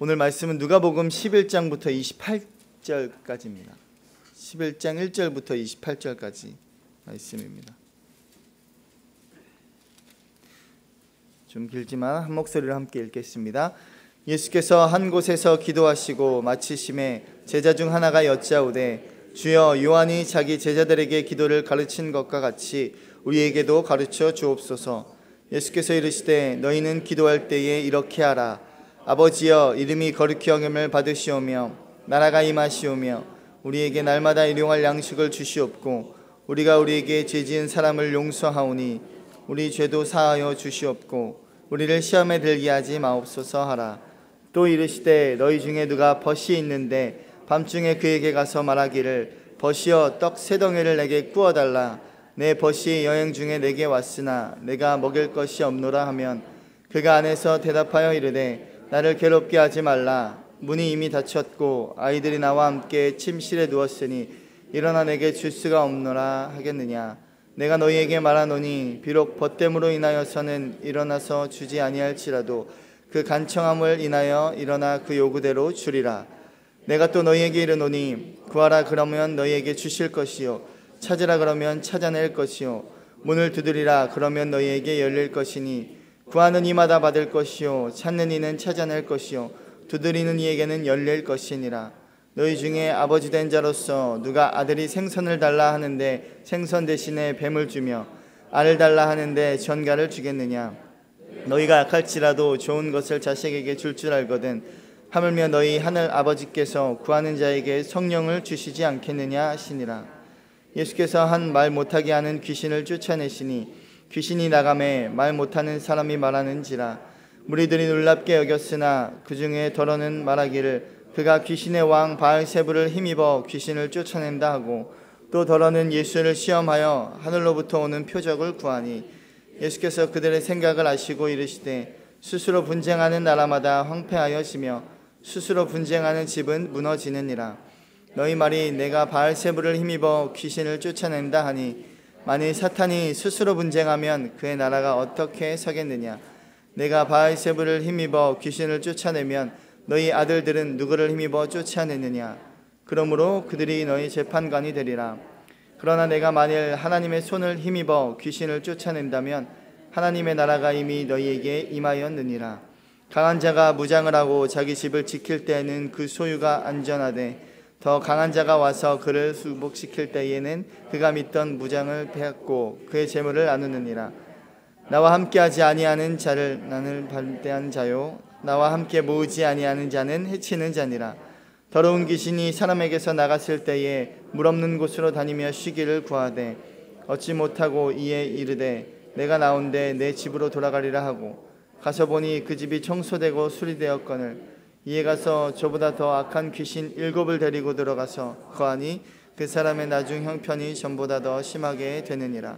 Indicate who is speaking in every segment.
Speaker 1: 오늘 말씀은 누가복음 11장부터 28절까지입니다. 11장 1절부터 28절까지 말씀입니다. 좀 길지만 한 목소리로 함께 읽겠습니다. 예수께서 한 곳에서 기도하시고 마치심에 제자 중 하나가 여짜오되 주여, 요한이 자기 제자들에게 기도를 가르친 것과 같이 우리에게도 가르쳐 주옵소서. 예수께서 이르시되 너희는 기도할 때에 이렇게 하라. 아버지여, 이름이 거룩히 여김을 받으시오며 나라가 임하시오며 우리에게 날마다 일용할 양식을 주시옵고 우리가 우리에게 죄지은 사람을 용서하오니 우리 죄도 사하여 주시옵고 우리를 시험에 들게 하지 마옵소서 하라. 또 이르시되 너희 중에 누가 벗이 있는데 밤중에 그에게 가서 말하기를 벗이여, 떡 세 덩이를 내게 구워달라. 내 벗이 여행 중에 내게 왔으나 내가 먹일 것이 없노라 하면 그가 안에서 대답하여 이르되 나를 괴롭게 하지 말라. 문이 이미 닫혔고 아이들이 나와 함께 침실에 누웠으니 일어나 내게 줄 수가 없노라 하겠느냐. 내가 너희에게 말하노니 비록 벗됨으로 인하여서는 일어나서 주지 아니할지라도 그 간청함을 인하여 일어나 그 요구대로 주리라. 내가 또 너희에게 이르노니 구하라 그러면 너희에게 주실 것이요 찾으라 그러면 찾아낼 것이요 문을 두드리라 그러면 너희에게 열릴 것이니 구하는 이마다 받을 것이요 찾는 이는 찾아낼 것이요 두드리는 이에게는 열릴 것이니라. 너희 중에 아버지 된 자로서 누가 아들이 생선을 달라 하는데 생선 대신에 뱀을 주며 알을 달라 하는데 전갈을 주겠느냐. 너희가 약할지라도 좋은 것을 자식에게 줄 줄 알거든 하물며 너희 하늘 아버지께서 구하는 자에게 성령을 주시지 않겠느냐 하시니라. 예수께서 한 말 못하게 하는 귀신을 쫓아내시니 귀신이 나가매 말 못하는 사람이 말하는지라. 무리들이 놀랍게 여겼으나 그 중에 더러는 말하기를 그가 귀신의 왕 바알세불을 힘입어 귀신을 쫓아낸다 하고 또 더러는 예수를 시험하여 하늘로부터 오는 표적을 구하니 예수께서 그들의 생각을 아시고 이르시되 스스로 분쟁하는 나라마다 황폐하여지며 스스로 분쟁하는 집은 무너지느니라. 너희 말이 내가 바알세불을 힘입어 귀신을 쫓아낸다 하니 만일 사탄이 스스로 분쟁하면 그의 나라가 어떻게 서겠느냐. 내가 바알세불을 힘입어 귀신을 쫓아내면 너희 아들들은 누구를 힘입어 쫓아내느냐. 그러므로 그들이 너희 재판관이 되리라. 그러나 내가 만일 하나님의 손을 힘입어 귀신을 쫓아낸다면 하나님의 나라가 이미 너희에게 임하였느니라. 강한 자가 무장을 하고 자기 집을 지킬 때에는 그 소유가 안전하되 더 강한 자가 와서 그를 수복시킬 때에는 그가 믿던 무장을 빼앗고 그의 재물을 나누느니라. 나와 함께하지 아니하는 자를 나는 반대한 자요 나와 함께 모으지 아니하는 자는 해치는 자니라. 더러운 귀신이 사람에게서 나갔을 때에 물 없는 곳으로 다니며 쉬기를 구하되 얻지 못하고 이에 이르되 내가 나온데 내 집으로 돌아가리라 하고 가서 보니 그 집이 청소되고 수리되었거늘 이에 가서 저보다 더 악한 귀신 7을 데리고 들어가서 거하니 그 사람의 나중 형편이 전보다 더 심하게 되느니라.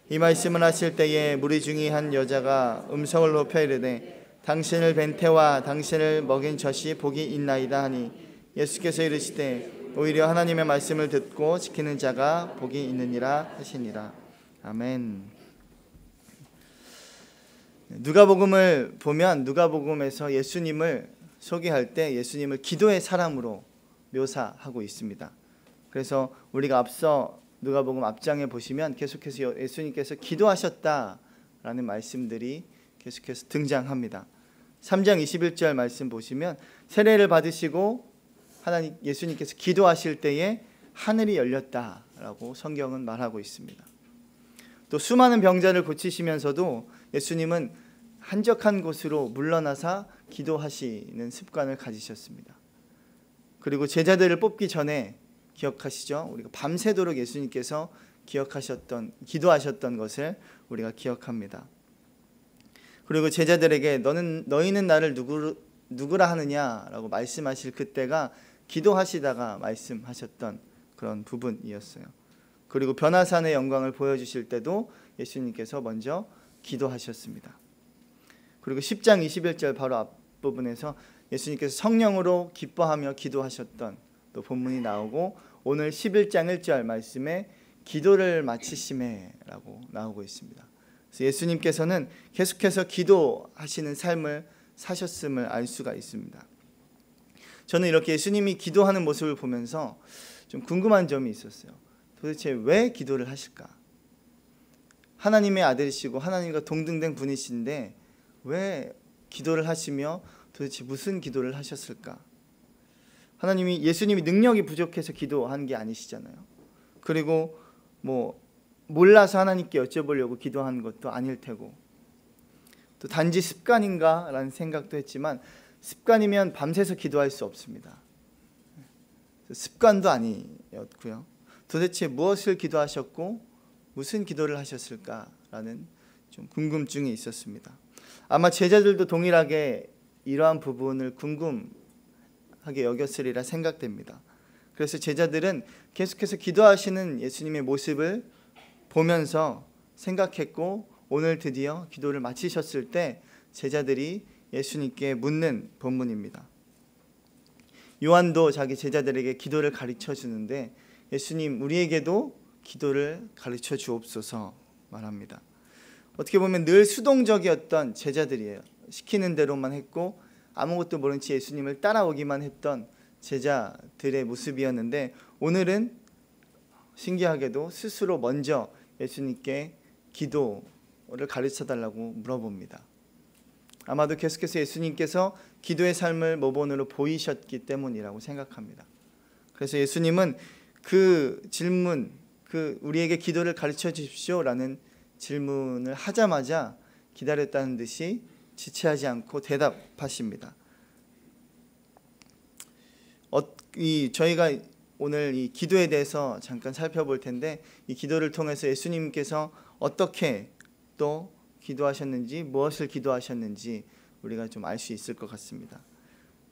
Speaker 1: 이 말씀을 하실 때에 무리 중에 한 여자가 음성을 높여 이르되 당신을 뵌 태와 당신을 먹인 젖이 복이 있나이다 하니 예수께서 이르시되 오히려 하나님의 말씀을 듣고 지키는 자가 복이 있느니라 하시니라. 아멘. 누가복음을 보면 누가복음에서 예수님을 소개할 때 예수님을 기도의 사람으로 묘사하고 있습니다. 그래서 우리가 앞서 누가복음 앞장에 보시면 계속해서 예수님께서 기도하셨다라는 말씀들이 계속해서 등장합니다. 3장 21절 말씀 보시면 세례를 받으시고 예수님께서 기도하실 때에 하늘이 열렸다라고 성경은 말하고 있습니다. 또 수많은 병자를 고치시면서도 예수님은 한적한 곳으로 물러나사 기도하시는 습관을 가지셨습니다. 그리고 제자들을 뽑기 전에 기억하시죠? 우리가 밤새도록 예수님께서 기도하셨던 것을 우리가 기억합니다. 그리고 제자들에게 너희는 나를 누구라 하느냐라고 말씀하실 그때가 기도하시다가 말씀하셨던 그런 부분이었어요. 그리고 변화산의 영광을 보여주실 때도 예수님께서 먼저 기도하셨습니다. 그리고 10장 21절 바로 앞부분에서 예수님께서 성령으로 기뻐하며 기도하셨던 또 본문이 나오고 오늘 11장 1절 말씀에 기도를 마치심에라고 나오고 있습니다. 그래서 예수님께서는 계속해서 기도하시는 삶을 사셨음을 알 수가 있습니다. 저는 이렇게 예수님이 기도하는 모습을 보면서 좀 궁금한 점이 있었어요. 도대체 왜 기도를 하실까? 하나님의 아들이시고 하나님과 동등된 분이신데 왜 기도를 하시며 도대체 무슨 기도를 하셨을까? 예수님이 능력이 부족해서 기도한 게 아니시잖아요. 그리고 몰라서 하나님께 여쭤보려고 기도한 것도 아닐 테고, 또 단지 습관인가 라는 생각도 했지만 습관이면 밤새서 기도할 수 없습니다. 습관도 아니었고요. 도대체 무엇을 기도하셨고 무슨 기도를 하셨을까라는 좀 궁금증이 있었습니다. 아마 제자들도 동일하게 이러한 부분을 궁금하게 여겼으리라 생각됩니다. 그래서 제자들은 계속해서 기도하시는 예수님의 모습을 보면서 생각했고, 오늘 드디어 기도를 마치셨을 때 제자들이 예수님께 묻는 본문입니다. 요한도 자기 제자들에게 기도를 가르쳐 주는데 예수님, 우리에게도 기도를 가르쳐 주옵소서 말합니다. 어떻게 보면 늘 수동적이었던 제자들이에요. 시키는 대로만 했고 아무것도 모른 채 예수님을 따라오기만 했던 제자들의 모습이었는데, 오늘은 신기하게도 스스로 먼저 예수님께 기도를 가르쳐 달라고 물어봅니다. 아마도 계속해서 예수님께서 기도의 삶을 모본으로 보이셨기 때문이라고 생각합니다. 그래서 예수님은 그 질문, 우리에게 기도를 가르쳐 주십시오라는 질문을 하자마자 기다렸다는 듯이 지체하지 않고 대답하십니다. 저희가 오늘 이 기도에 대해서 잠깐 살펴볼 텐데, 이 기도를 통해서 예수님께서 어떻게 또 기도하셨는지, 무엇을 기도하셨는지 우리가 좀 알 수 있을 것 같습니다.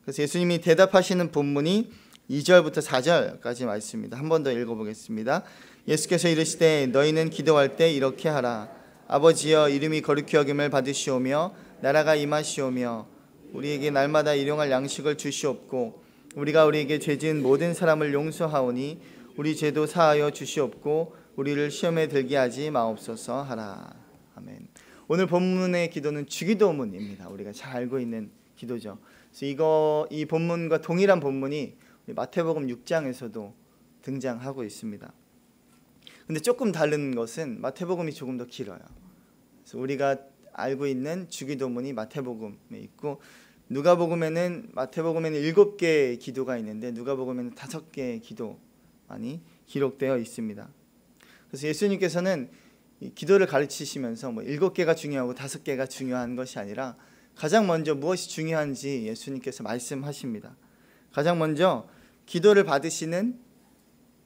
Speaker 1: 그래서 예수님이 대답하시는 본문이 2절부터 4절까지 말씀입니다. 한 번 더 읽어보겠습니다. 예수께서 이르시되 너희는 기도할 때 이렇게 하라. 아버지여, 이름이 거룩히 여김을 받으시오며 나라가 임하시오며 우리에게 날마다 일용할 양식을 주시옵고 우리가 우리에게 죄지은 모든 사람을 용서하오니 우리 죄도 사하여 주시옵고 우리를 시험에 들게 하지 마옵소서 하라. 아멘. 오늘 본문의 기도는 주기도문입니다. 우리가 잘 알고 있는 기도죠. 그래서 이 본문과 동일한 본문이 마태복음 6장에서도 등장하고 있습니다. 근데 조금 다른 것은 마태복음이 조금 더 길어요. 그래서 우리가 알고 있는 주기도문이 마태복음에 있고, 마태복음에는 7개의 기도가 있는데 누가복음에는 5개의 기도만이 기록되어 있습니다. 그래서 예수님께서는 기도를 가르치시면서 7개가 중요하고 5개가 중요한 것이 아니라 가장 먼저 무엇이 중요한지 예수님께서 말씀하십니다. 가장 먼저 기도를 받으시는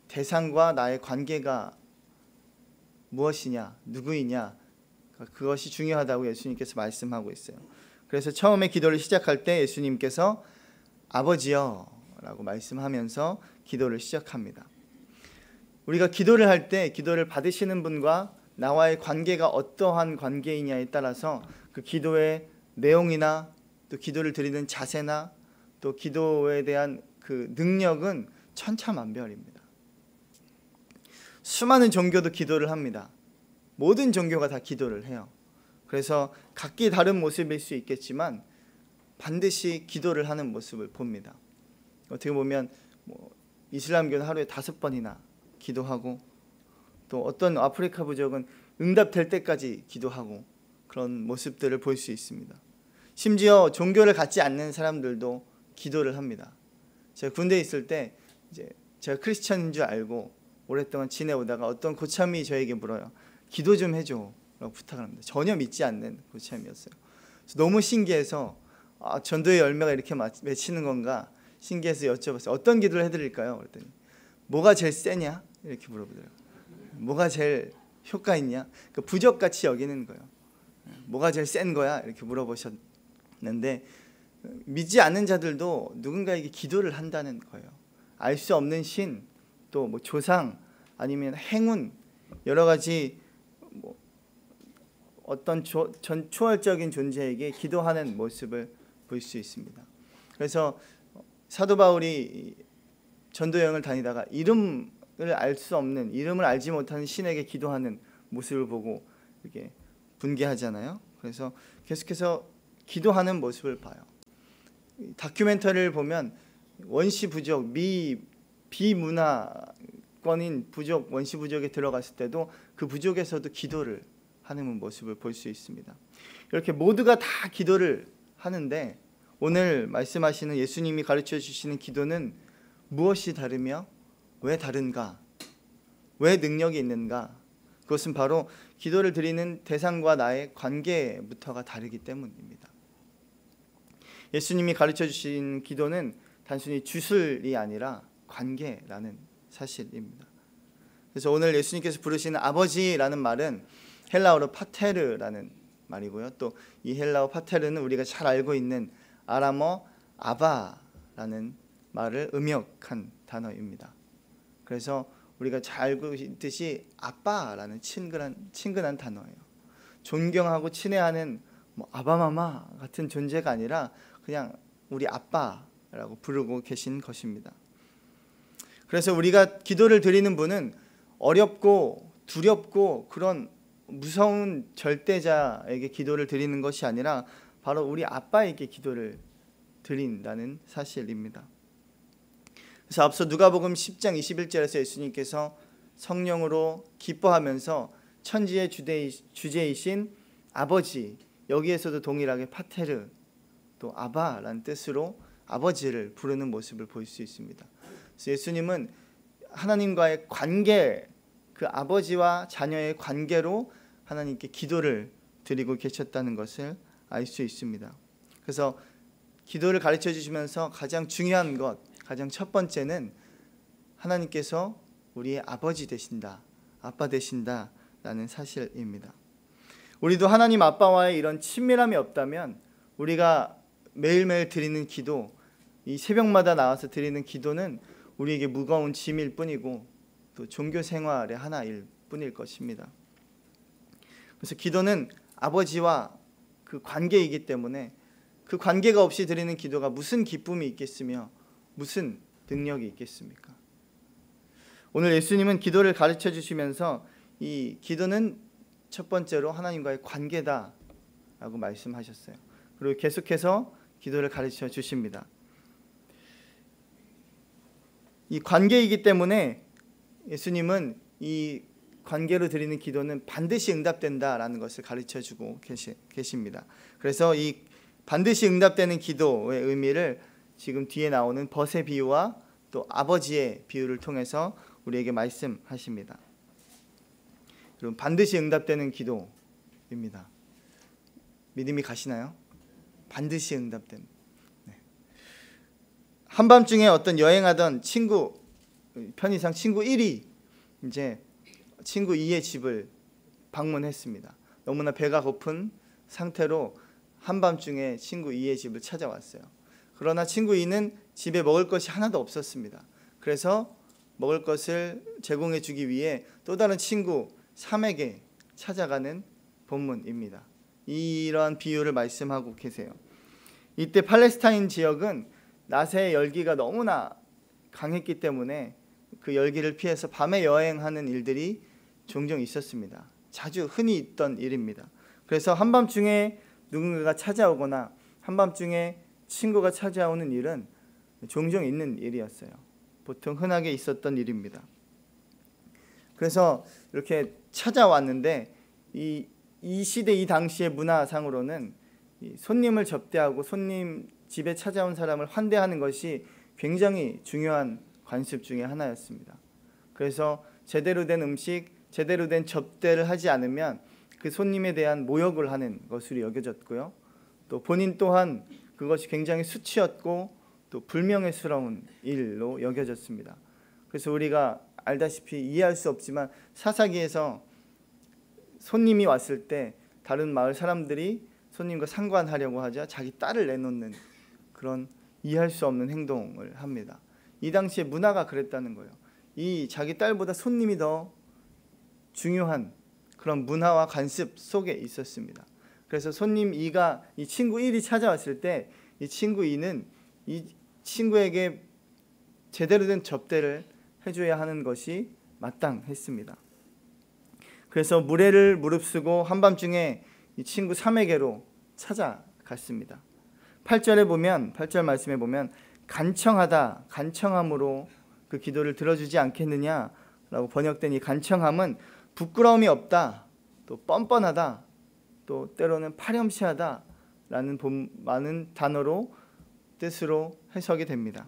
Speaker 1: 대상과 나의 관계가 무엇이냐, 누구이냐, 그것이 중요하다고 예수님께서 말씀하고 있어요. 그래서 처음에 기도를 시작할 때 예수님께서 아버지여 라고 말씀하면서 기도를 시작합니다. 우리가 기도를 할 때 기도를 받으시는 분과 나와의 관계가 어떠한 관계이냐에 따라서 그 기도의 내용이나 또 기도를 드리는 자세나 또 기도에 대한 그 능력은 천차만별입니다. 수많은 종교도 기도를 합니다. 모든 종교가 다 기도를 해요. 그래서 각기 다른 모습일 수 있겠지만 반드시 기도를 하는 모습을 봅니다. 어떻게 보면 이슬람교는 하루에 5번이나 기도하고, 또 어떤 아프리카 부족은 응답될 때까지 기도하고, 그런 모습들을 볼 수 있습니다. 심지어 종교를 갖지 않는 사람들도 기도를 합니다. 제가 군대에 있을 때 제가 크리스천인 줄 알고 오랫동안 지내오다가 어떤 고참이 저에게 물어요. 기도 좀 해줘 라고 부탁을 합니다. 전혀 믿지 않는 고참이었어요. 너무 신기해서 전도의 열매가 이렇게 맺히는 건가 신기해서 여쭤봤어요. 어떤 기도를 해드릴까요? 그랬더니 뭐가 제일 세냐? 이렇게 물어보더라고요. 뭐가 제일 효과 있냐? 그러니까 부적같이 여기는 거예요. 뭐가 제일 센 거야? 이렇게 물어보셨는데, 믿지 않는 자들도 누군가에게 기도를 한다는 거예요. 알 수 없는 신, 또 조상, 아니면 행운, 여러 가지 어떤 초월적인 존재에게 기도하는 모습을 볼 수 있습니다. 그래서 사도 바울이 전도 여행을 다니다가 이름을 알 수 없는, 이름을 알지 못하는 신에게 기도하는 모습을 보고 이렇게 분개하잖아요. 그래서 계속해서 기도하는 모습을 봐요. 다큐멘터리를 보면 원시 부족, 비문화권인 부족, 원시 부족에 들어갔을 때도 그 부족에서도 기도를 하는 모습을 볼 수 있습니다. 이렇게 모두가 다 기도를 하는데 오늘 말씀하시는 예수님이 가르쳐 주시는 기도는 무엇이 다르며 왜 다른가? 왜 능력이 있는가? 그것은 바로 기도를 드리는 대상과 나의 관계부터가 다르기 때문입니다. 예수님이 가르쳐 주신 기도는 단순히 주술이 아니라 관계라는 사실입니다. 그래서 오늘 예수님께서 부르시는 아버지라는 말은 헬라어로 파테르라는 말이고요. 또 이 헬라어 파테르는 우리가 잘 알고 있는 아람어 아바라는 말을 음역한 단어입니다. 그래서 우리가 잘 알고 있듯이 아빠라는 친근한 단어예요. 존경하고 친애하는 아바마마 같은 존재가 아니라 그냥 우리 아빠라고 부르고 계신 것입니다. 그래서 우리가 기도를 드리는 분은 어렵고 두렵고 그런 무서운 절대자에게 기도를 드리는 것이 아니라 바로 우리 아빠에게 기도를 드린다는 사실입니다. 그래서 앞서 누가복음 10장 21절에서 예수님께서 성령으로 기뻐하면서 천지의 주제이신 아버지, 여기에서도 동일하게 파테르 또 아바라는 뜻으로 아버지를 부르는 모습을 볼 수 있습니다. 그래서 예수님은 하나님과의 관계, 그 아버지와 자녀의 관계로 하나님께 기도를 드리고 계셨다는 것을 알 수 있습니다. 그래서 기도를 가르쳐 주시면서 가장 중요한 것, 가장 첫 번째는 하나님께서 우리의 아버지 되신다, 아빠 되신다라는 사실입니다. 우리도 하나님 아빠와의 이런 친밀함이 없다면 우리가 매일매일 드리는 기도, 이 새벽마다 나와서 드리는 기도는 우리에게 무거운 짐일 뿐이고 또 종교 생활의 하나일 뿐일 것입니다. 그래서 기도는 아버지와 그 관계이기 때문에 그 관계가 없이 드리는 기도가 무슨 기쁨이 있겠으며 무슨 능력이 있겠습니까? 오늘 예수님은 기도를 가르쳐 주시면서 이 기도는 첫 번째로 하나님과의 관계다라고 말씀하셨어요. 그리고 계속해서 기도를 가르쳐 주십니다. 이 관계이기 때문에 예수님은 이 관계로 드리는 기도는 반드시 응답된다라는 것을 가르쳐주고 계십니다. 그래서 이 반드시 응답되는 기도의 의미를 지금 뒤에 나오는 벗의 비유와 또 아버지의 비유를 통해서 우리에게 말씀하십니다. 여러분, 반드시 응답되는 기도입니다. 믿음이 가시나요? 반드시 응답됩니다. 한밤중에 어떤 여행하던 친구, 편의상 친구 1이 이제 친구 2의 집을 방문했습니다. 너무나 배가 고픈 상태로 한밤중에 친구 2의 집을 찾아왔어요. 그러나 친구 2는 집에 먹을 것이 하나도 없었습니다. 그래서 먹을 것을 제공해 주기 위해 또 다른 친구 3에게 찾아가는 본문입니다. 이러한 비유를 말씀하고 계세요. 이때 팔레스타인 지역은 낮의 열기가 너무나 강했기 때문에 그 열기를 피해서 밤에 여행하는 일들이 종종 있었습니다. 자주 흔히 있던 일입니다. 그래서 한밤중에 누군가가 찾아오거나 한밤중에 친구가 찾아오는 일은 종종 있는 일이었어요. 보통 흔하게 있었던 일입니다. 그래서 이렇게 찾아왔는데 이 시대 이 당시의 문화상으로는 손님을 접대하고 손님 집에 찾아온 사람을 환대하는 것이 굉장히 중요한 관습 중에 하나였습니다. 그래서 제대로 된 음식, 제대로 된 접대를 하지 않으면 그 손님에 대한 모욕을 하는 것으로 여겨졌고요. 또 본인 또한 그것이 굉장히 수치였고 또 불명예스러운 일로 여겨졌습니다. 그래서 우리가 알다시피 이해할 수 없지만 사사기에서 손님이 왔을 때 다른 마을 사람들이 손님과 상관하려고 하자 자기 딸을 내놓는 그런 이해할 수 없는 행동을 합니다. 이 당시의 문화가 그랬다는 거예요. 이 자기 딸보다 손님이 더 중요한 그런 문화와 관습 속에 있었습니다. 그래서 손님 2가 이 친구 1이 찾아왔을 때 이 친구 2는 이 친구에게 제대로 된 접대를 해줘야 하는 것이 마땅했습니다. 그래서 무례를 무릅쓰고 한밤중에 이 친구 3에게로 찾아갔습니다. 8절 말씀에 보면 간청하다, 간청함으로 그 기도를 들어주지 않겠느냐라고 번역된 이 간청함은 부끄러움이 없다, 또 뻔뻔하다, 또 때로는 파렴치하다라는 많은 단어로 뜻으로 해석이 됩니다.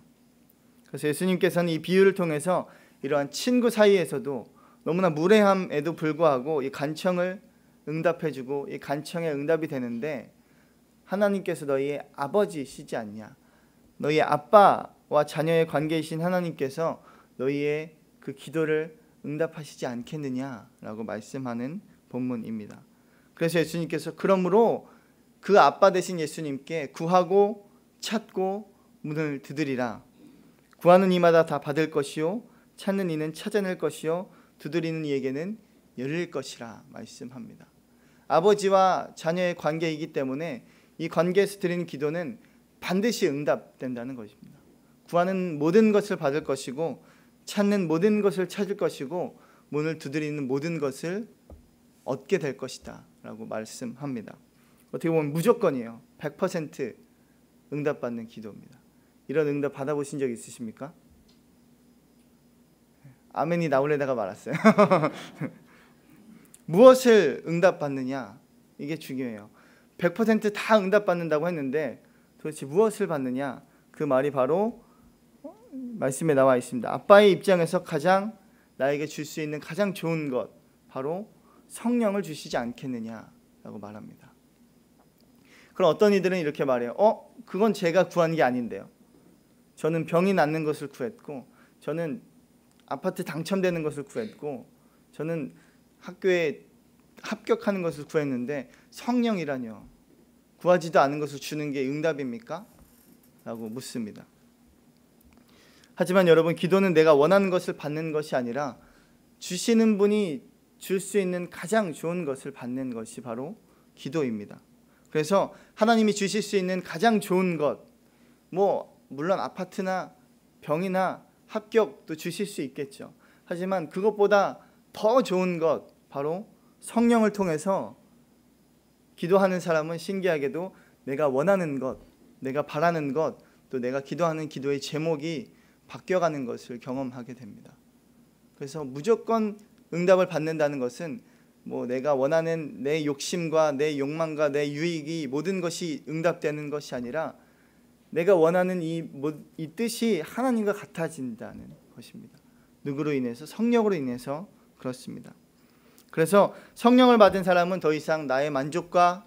Speaker 1: 그래서 예수님께서는 이 비유를 통해서 이러한 친구 사이에서도 너무나 무례함에도 불구하고 이 간청을 응답해주고 이 간청에 응답이 되는데, 하나님께서 너희의 아버지시지 않냐, 너희의 아빠와 자녀의 관계이신 하나님께서 너희의 그 기도를 응답하시지 않겠느냐라고 말씀하는 본문입니다. 그래서 예수님께서 그러므로 그 아빠 되신 예수님께 구하고 찾고 문을 두드리라. 구하는 이마다 다 받을 것이요 찾는 이는 찾아낼 것이요 두드리는 이에게는 열릴 것이라 말씀합니다. 아버지와 자녀의 관계이기 때문에 이 관계에서 드리는 기도는 반드시 응답된다는 것입니다. 구하는 모든 것을 받을 것이고 찾는 모든 것을 찾을 것이고 문을 두드리는 모든 것을 얻게 될 것이다 라고 말씀합니다. 어떻게 보면 무조건이에요. 100% 응답받는 기도입니다. 이런 응답 받아보신 적 있으십니까? 아멘이 나오려다가 말았어요. 무엇을 응답받느냐, 이게 중요해요. 100% 다 응답받는다고 했는데 도대체 무엇을 받느냐, 그 말이 바로 말씀에 나와 있습니다. 아빠의 입장에서 가장 나에게 줄 수 있는 가장 좋은 것, 바로 성령을 주시지 않겠느냐라고 말합니다. 그럼 어떤 이들은 이렇게 말해요. 그건 제가 구한 게 아닌데요. 저는 병이 낫는 것을 구했고, 저는 아파트 당첨되는 것을 구했고, 저는 학교에 합격하는 것을 구했는데 성령이라뇨, 구하지도 않은 것을 주는 게 응답입니까? 라고 묻습니다. 하지만 여러분, 기도는 내가 원하는 것을 받는 것이 아니라 주시는 분이 줄 수 있는 가장 좋은 것을 받는 것이 바로 기도입니다. 그래서 하나님이 주실 수 있는 가장 좋은 것, 물론 아파트나 병이나 합격도 주실 수 있겠죠. 하지만 그것보다 더 좋은 것, 바로 성령을 통해서 기도하는 사람은 신기하게도 내가 원하는 것, 내가 바라는 것, 또 내가 기도하는 기도의 제목이 바뀌어가는 것을 경험하게 됩니다. 그래서 무조건 응답을 받는다는 것은 내가 원하는 내 욕심과 내 욕망과 내 유익이 모든 것이 응답되는 것이 아니라 내가 원하는 이 뜻이 하나님과 같아진다는 것입니다. 누구로 인해서? 성령으로 인해서 그렇습니다. 그래서 성령을 받은 사람은 더 이상 나의 만족과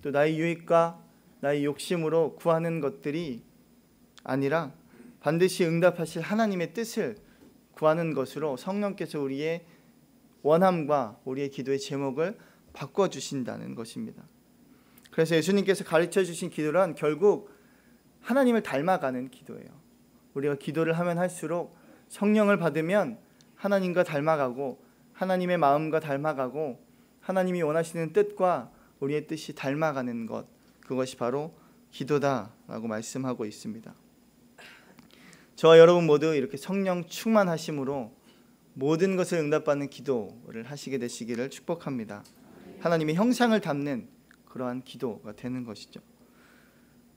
Speaker 1: 또 나의 유익과 나의 욕심으로 구하는 것들이 아니라 반드시 응답하실 하나님의 뜻을 구하는 것으로 성령께서 우리의 원함과 우리의 기도의 제목을 바꿔주신다는 것입니다. 그래서 예수님께서 가르쳐 주신 기도란 결국 하나님을 닮아가는 기도예요. 우리가 기도를 하면 할수록 성령을 받으면 하나님과 닮아가고 하나님의 마음과 닮아가고 하나님이 원하시는 뜻과 우리의 뜻이 닮아가는 것, 그것이 바로 기도다라고 말씀하고 있습니다. 저와 여러분 모두 이렇게 성령 충만하심으로 모든 것을 응답받는 기도를 하시게 되시기를 축복합니다. 하나님의 형상을 담는 그러한 기도가 되는 것이죠.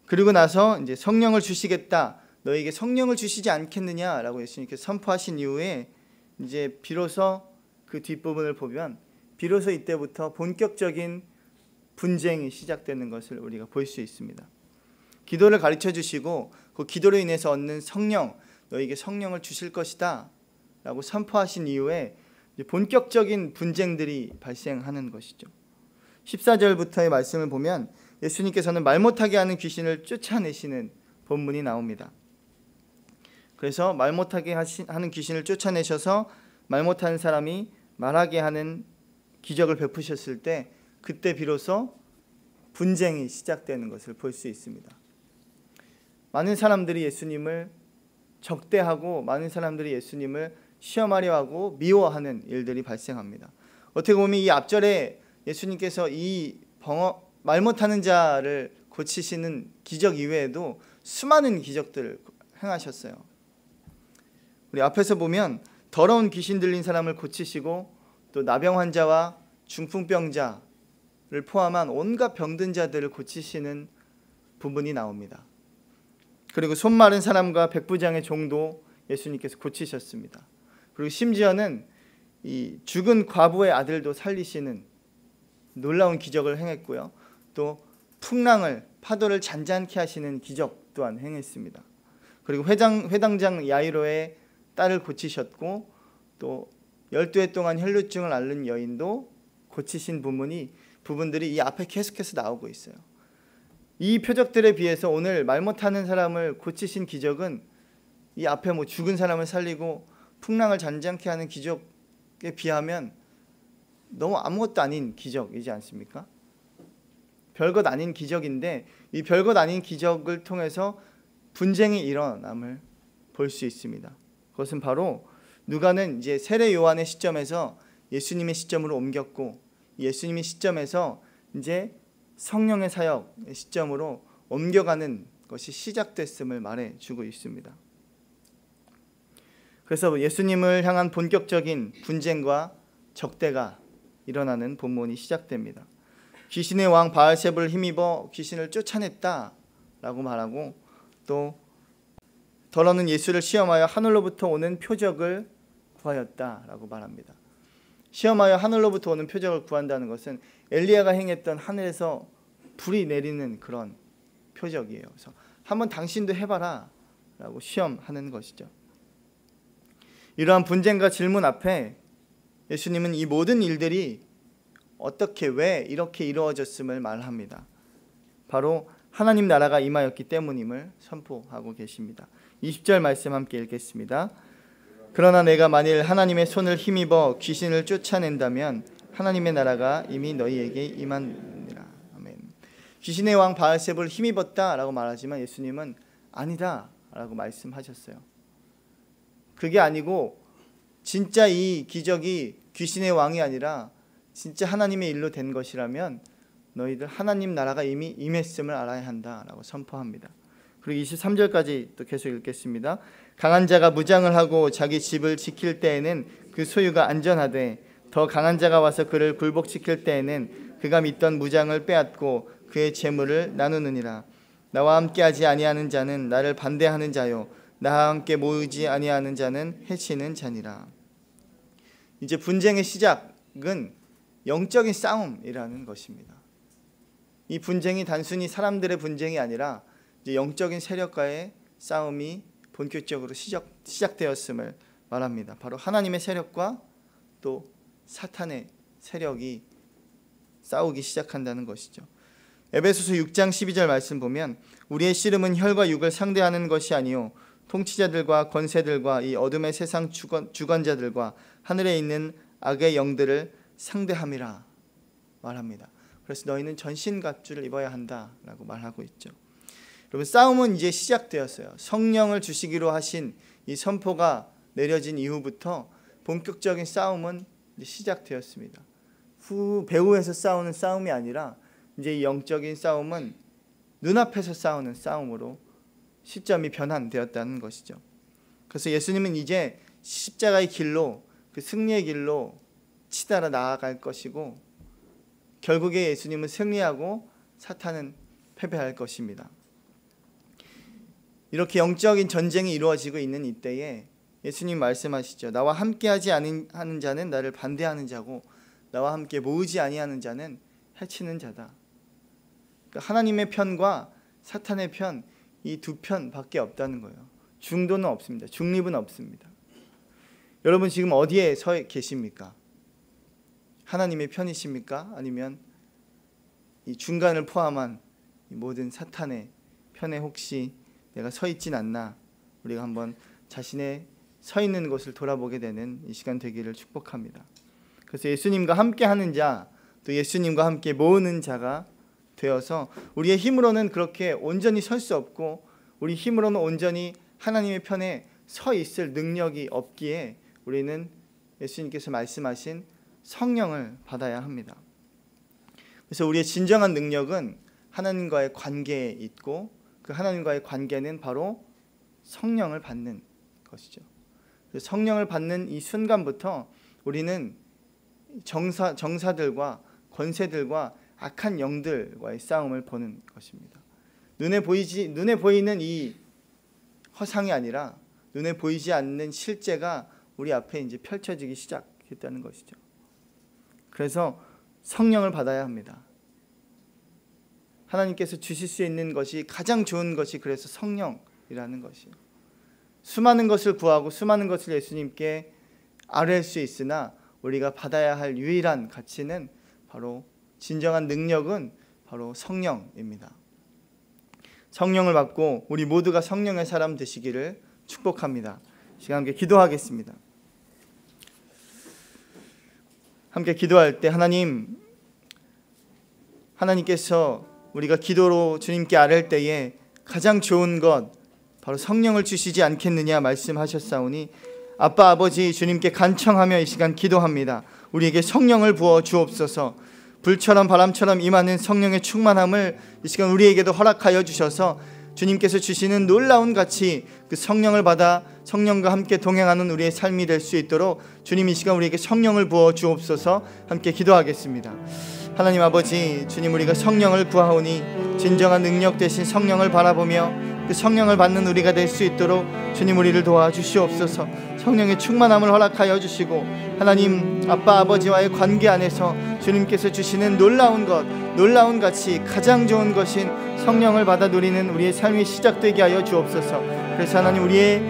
Speaker 1: 그리고 나서 이제 성령을 주시겠다, 너에게 성령을 주시지 않겠느냐라고 예수님께서 선포하신 이후에 이제 비로소 그 뒷부분을 보면 비로소 이때부터 본격적인 분쟁이 시작되는 것을 우리가 볼 수 있습니다. 기도를 가르쳐 주시고 그 기도로 인해서 얻는 성령, 너에게 성령을 주실 것이다 라고 선포하신 이후에 본격적인 분쟁들이 발생하는 것이죠. 14절부터의 말씀을 보면 예수님께서는 말 못하게 하는 귀신을 쫓아내시는 본문이 나옵니다. 그래서 말 못하게 하는 귀신을 쫓아내셔서 말 못하는 사람이 말하게 하는 기적을 베푸셨을 때 그때 비로소 분쟁이 시작되는 것을 볼 수 있습니다. 많은 사람들이 예수님을 적대하고 많은 사람들이 예수님을 시험하려 하고 미워하는 일들이 발생합니다. 어떻게 보면 이 앞절에 예수님께서 이 말 못하는 자를 고치시는 기적 이외에도 수많은 기적들을 행하셨어요. 우리 앞에서 보면 더러운 귀신 들린 사람을 고치시고 또 나병 환자와 중풍병자를 포함한 온갖 병든 자들을 고치시는 부분이 나옵니다. 그리고 손 마른 사람과 백부장의 종도 예수님께서 고치셨습니다. 그리고 심지어는 이 죽은 과부의 아들도 살리시는 놀라운 기적을 행했고요. 또 풍랑을 파도를 잔잔케 하시는 기적 또한 행했습니다. 그리고 회당장 야이로의 딸을 고치셨고 또 12해 동안 혈루증을 앓는 여인도 고치신 부분들이 이 앞에 계속해서 나오고 있어요. 이 표적들에 비해서 오늘 말 못하는 사람을 고치신 기적은 이 앞에 뭐 죽은 사람을 살리고 풍랑을 잔잔케 하는 기적에 비하면 너무 아무것도 아닌 기적이지 않습니까? 별것 아닌 기적인데 이 별것 아닌 기적을 통해서 분쟁이 일어남을 볼 수 있습니다. 그것은 바로 누가는 이제 세례 요한의 시점에서 예수님의 시점으로 옮겼고 예수님의 시점에서 이제 성령의 사역의 시점으로 옮겨가는 것이 시작됐음을 말해주고 있습니다. 그래서 예수님을 향한 본격적인 분쟁과 적대가 일어나는 본문이 시작됩니다. 귀신의 왕 바알세불을 힘입어 귀신을 쫓아냈다라고 말하고 또 더러는 예수를 시험하여 하늘로부터 오는 표적을 구하였다라고 말합니다. 시험하여 하늘로부터 오는 표적을 구한다는 것은 엘리야가 행했던 하늘에서 불이 내리는 그런 표적이에요. 그래서 한번 당신도 해봐라 라고 시험하는 것이죠. 이러한 분쟁과 질문 앞에 예수님은 이 모든 일들이 어떻게 왜 이렇게 이루어졌음을 말합니다. 바로 하나님 나라가 임하였기 때문임을 선포하고 계십니다. 20절 말씀 함께 읽겠습니다. 그러나 내가 만일 하나님의 손을 힘입어 귀신을 쫓아낸다면 하나님의 나라가 이미 너희에게 임하느니라. 아멘. 귀신의 왕 바알세불을 힘입었다라고 말하지만 예수님은 아니다라고 말씀하셨어요. 그게 아니고 진짜 이 기적이 귀신의 왕이 아니라 진짜 하나님의 일로 된 것이라면 너희들 하나님 나라가 이미 임했음을 알아야 한다라고 선포합니다. 그리고 23절까지 또 계속 읽겠습니다. 강한 자가 무장을 하고 자기 집을 지킬 때에는 그 소유가 안전하되 더 강한 자가 와서 그를 굴복시킬 때에는 그가 믿던 무장을 빼앗고 그의 재물을 나누느니라. 나와 함께하지 아니하는 자는 나를 반대하는 자요 나와 함께 모이지 아니하는 자는 해치는 자니라. 이제 분쟁의 시작은 영적인 싸움이라는 것입니다. 이 분쟁이 단순히 사람들의 분쟁이 아니라 이제 영적인 세력과의 싸움이 본격적으로 시작되었음을 말합니다. 바로 하나님의 세력과 또 사탄의 세력이 싸우기 시작한다는 것이죠. 에베소서 6장 12절 말씀 보면 우리의 씨름은 혈과 육을 상대하는 것이 아니요 통치자들과 권세들과 이 어둠의 세상 주관자들과 하늘에 있는 악의 영들을 상대함이라 말합니다. 그래서 너희는 전신갑주를 입어야 한다라고 말하고 있죠. 여러분 싸움은 이제 시작되었어요. 성령을 주시기로 하신 이 선포가 내려진 이후부터 본격적인 싸움은 이제 시작되었습니다. 배후에서 싸우는 싸움이 아니라 이제 이 영적인 싸움은 눈앞에서 싸우는 싸움으로 시점이 변환되었다는 것이죠. 그래서 예수님은 이제 십자가의 길로 그 승리의 길로 치달아 나아갈 것이고 결국에 예수님은 승리하고 사탄은 패배할 것입니다. 이렇게 영적인 전쟁이 이루어지고 있는 이때에 예수님 말씀하시죠. 나와 함께하지 하는 자는 나를 반대하는 자고 나와 함께 모으지 아니하는 자는 해치는 자다. 그러니까 하나님의 편과 사탄의 편, 이 두 편밖에 없다는 거예요. 중도는 없습니다. 중립은 없습니다. 여러분 지금 어디에 서 계십니까? 하나님의 편이십니까? 아니면 이 중간을 포함한 이 모든 사탄의 편에 혹시 내가 서 있진 않나? 우리가 한번 자신의 서 있는 곳을 돌아보게 되는 이 시간 되기를 축복합니다. 그래서 예수님과 함께 하는 자, 또 예수님과 함께 모으는 자가 되어서 우리의 힘으로는 그렇게 온전히 설 수 없고 우리 힘으로는 온전히 하나님의 편에 서 있을 능력이 없기에 우리는 예수님께서 말씀하신 성령을 받아야 합니다. 그래서 우리의 진정한 능력은 하나님과의 관계에 있고 그 하나님과의 관계는 바로 성령을 받는 것이죠. 성령을 받는 이 순간부터 우리는 정사들과 권세들과 악한 영들과의 싸움을 보는 것입니다. 눈에 보이는 이 허상이 아니라 눈에 보이지 않는 실제가 우리 앞에 이제 펼쳐지기 시작했다는 것이죠. 그래서 성령을 받아야 합니다. 하나님께서 주실 수 있는 것이 가장 좋은 것이 그래서 성령이라는 것이에요. 수많은 것을 구하고 수많은 것을 예수님께 아뢰할 수 있으나 우리가 받아야 할 유일한 가치는 바로 진정한 능력은 바로 성령입니다. 성령을 받고 우리 모두가 성령의 사람 되시기를 축복합니다. 시간 함께 기도하겠습니다. 함께 기도할 때 하나님께서 우리가 기도로 주님께 아뢰을 때에 가장 좋은 것 바로 성령을 주시지 않겠느냐 말씀하셨사오니 아빠 아버지 주님께 간청하며 이 시간 기도합니다. 우리에게 성령을 부어 주옵소서. 불처럼 바람처럼 임하는 성령의 충만함을 이 시간 우리에게도 허락하여 주셔서 주님께서 주시는 놀라운 가치 그 성령을 받아 성령과 함께 동행하는 우리의 삶이 될 수 있도록 주님 이 시간 우리에게 성령을 부어 주옵소서. 함께 기도하겠습니다. 하나님 아버지 주님 우리가 성령을 구하오니 진정한 능력 되신 성령을 바라보며 그 성령을 받는 우리가 될 수 있도록 주님 우리를 도와주시옵소서. 성령의 충만함을 허락하여 주시고 하나님 아빠 아버지와의 관계 안에서 주님께서 주시는 놀라운 가치 가장 좋은 것인 성령을 받아 누리는 우리의 삶이 시작되게 하여 주옵소서. 그래서 하나님 우리의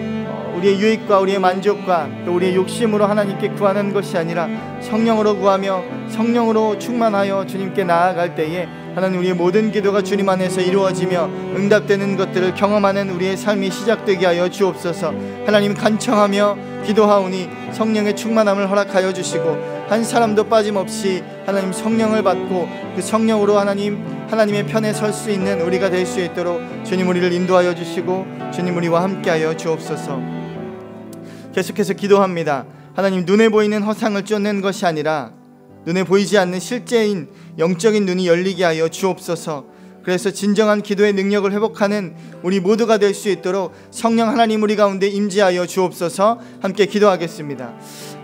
Speaker 1: 유익과 우리의 만족과 또 우리의 욕심으로 하나님께 구하는 것이 아니라 성령으로 구하며 성령으로 충만하여 주님께 나아갈 때에 하나님 우리의 모든 기도가 주님 안에서 이루어지며 응답되는 것들을 경험하는 우리의 삶이 시작되게 하여 주옵소서. 하나님 간청하며 기도하오니 성령의 충만함을 허락하여 주시고 한 사람도 빠짐없이 하나님 성령을 받고 그 성령으로 하나님의 편에 설 수 있는 우리가 될 수 있도록 주님 우리를 인도하여 주시고 주님 우리와 함께하여 주옵소서. 계속해서 기도합니다. 하나님 눈에 보이는 허상을 쫓는 것이 아니라 눈에 보이지 않는 실제인 영적인 눈이 열리게 하여 주옵소서. 그래서 진정한 기도의 능력을 회복하는 우리 모두가 될 수 있도록 성령 하나님 우리 가운데 임재하여 주옵소서. 함께 기도하겠습니다.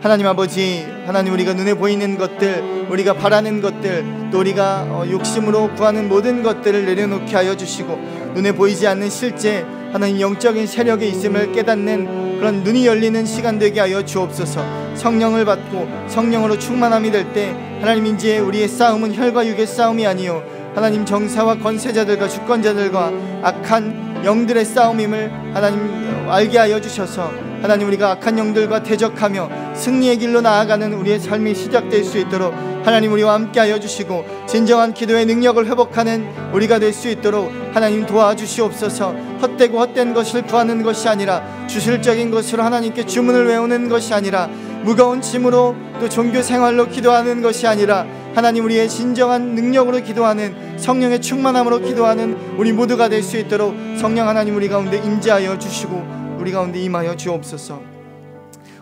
Speaker 1: 하나님 아버지 하나님 우리가 눈에 보이는 것들 우리가 바라는 것들 또 우리가 욕심으로 구하는 모든 것들을 내려놓게 하여 주시고 눈에 보이지 않는 실제 하나님 영적인 세력에 있음을 깨닫는 그런 눈이 열리는 시간 되게 하여 주옵소서. 성령을 받고 성령으로 충만함이 될 때 하나님 이제 우리의 싸움은 혈과 육의 싸움이 아니요 하나님 정사와 권세자들과 주권자들과 악한 영들의 싸움임을 하나님 알게 하여 주셔서 하나님 우리가 악한 영들과 대적하며 승리의 길로 나아가는 우리의 삶이 시작될 수 있도록 하나님 우리와 함께 하여 주시고 진정한 기도의 능력을 회복하는 우리가 될 수 있도록 하나님 도와주시옵소서. 헛되고 헛된 것을 구하는 것이 아니라 주술적인 것으로 하나님께 주문을 외우는 것이 아니라 무거운 짐으로 또 종교 생활로 기도하는 것이 아니라 하나님 우리의 진정한 능력으로 기도하는 성령의 충만함으로 기도하는 우리 모두가 될 수 있도록 성령 하나님 우리 가운데 임재하여 주시고 우리 가운데 임하여 주옵소서.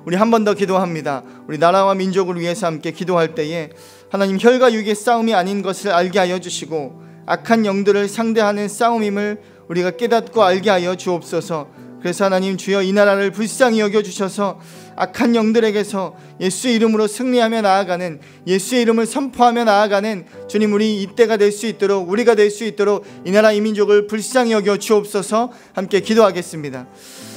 Speaker 1: 우리 한 번 더 기도합니다. 우리 나라와 민족을 위해서 함께 기도할 때에 하나님 혈과 육의 싸움이 아닌 것을 알게 하여 주시고 악한 영들을 상대하는 싸움임을 우리가 깨닫고 알게 하여 주옵소서. 그래서 하나님 주여 이 나라를 불쌍히 여겨주셔서 악한 영들에게서 예수의 이름으로 승리하며 나아가는 예수의 이름을 선포하며 나아가는 주님 우리 이때가 될 수 있도록 우리가 될 수 있도록 이 나라 이 민족을 불쌍히 여겨 주옵소서. 함께 기도하겠습니다.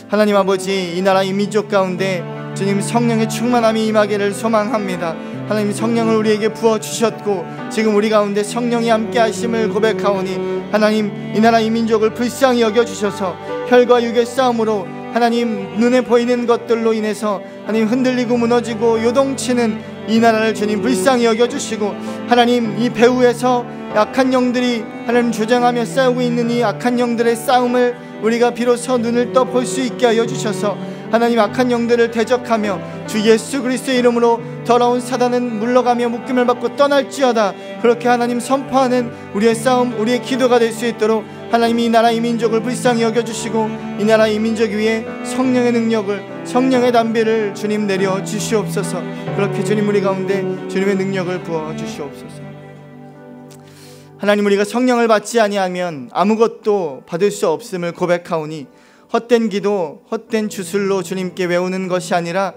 Speaker 1: 하나님 아버지 이 나라 이 민족 가운데 주님 성령의 충만함이 임하기를 소망합니다. 하나님 성령을 우리에게 부어주셨고 지금 우리 가운데 성령이 함께 하심을 고백하오니 하나님 이 나라 이 민족을 불쌍히 여겨주셔서 혈과 육의 싸움으로 하나님 눈에 보이는 것들로 인해서 하나님 흔들리고 무너지고 요동치는 이 나라를 주님 불쌍히 여겨주시고 하나님 이 배후에서 악한 영들이 하나님 조장하며 싸우고 있는 이 악한 영들의 싸움을 우리가 비로소 눈을 떠 볼 수 있게 하여 주셔서 하나님 악한 영들을 대적하며 주 예수 그리스도의 이름으로 더러운 사단은 물러가며 묶임을 받고 떠날지어다 그렇게 하나님 선포하는 우리의 싸움 우리의 기도가 될 수 있도록 하나님 이 나라 이 민족을 불쌍히 여겨주시고 이 나라 이 민족 위에 성령의 능력을 성령의 담비를 주님 내려 주시옵소서. 그렇게 주님 우리 가운데 주님의 능력을 부어 주시옵소서. 하나님 우리가 성령을 받지 아니하면 아무것도 받을 수 없음을 고백하오니 헛된 기도 헛된 주술로 주님께 외우는 것이 아니라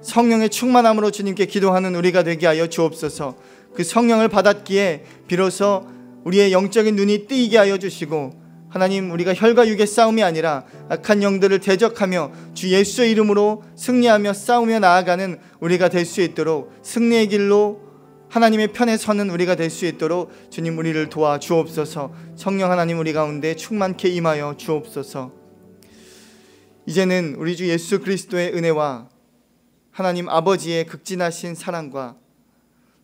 Speaker 1: 성령의 충만함으로 주님께 기도하는 우리가 되게 하여 주옵소서. 그 성령을 받았기에 비로소 우리의 영적인 눈이 뜨이게 하여 주시고 하나님, 우리가 혈과 육의 싸움이 아니라 악한 영들을 대적하며 주 예수의 이름으로 승리하며 싸우며 나아가는 우리가 될 수 있도록, 승리의 길로 하나님의 편에 서는 우리가 될 수 있도록 주님 우리를 도와 주옵소서. 성령 하나님, 우리 가운데 충만케 임하여 주옵소서. 이제는 우리 주 예수 그리스도의 은혜와 하나님 아버지의 극진하신 사랑과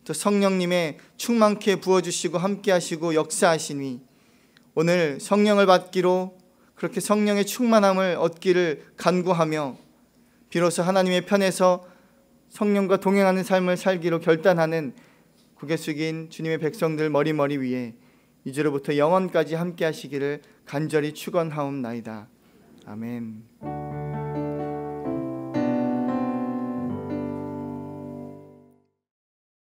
Speaker 1: 또 성령님의 충만케 부어주시고 함께하시고 역사하시니 오늘 성령을 받기로, 그렇게 성령의 충만함을 얻기를 간구하며 비로소 하나님의 편에서 성령과 동행하는 삶을 살기로 결단하는 고개 숙인 주님의 백성들 머리 위에 이제로부터 영원까지 함께 하시기를 간절히 축원하옵나이다. 아멘.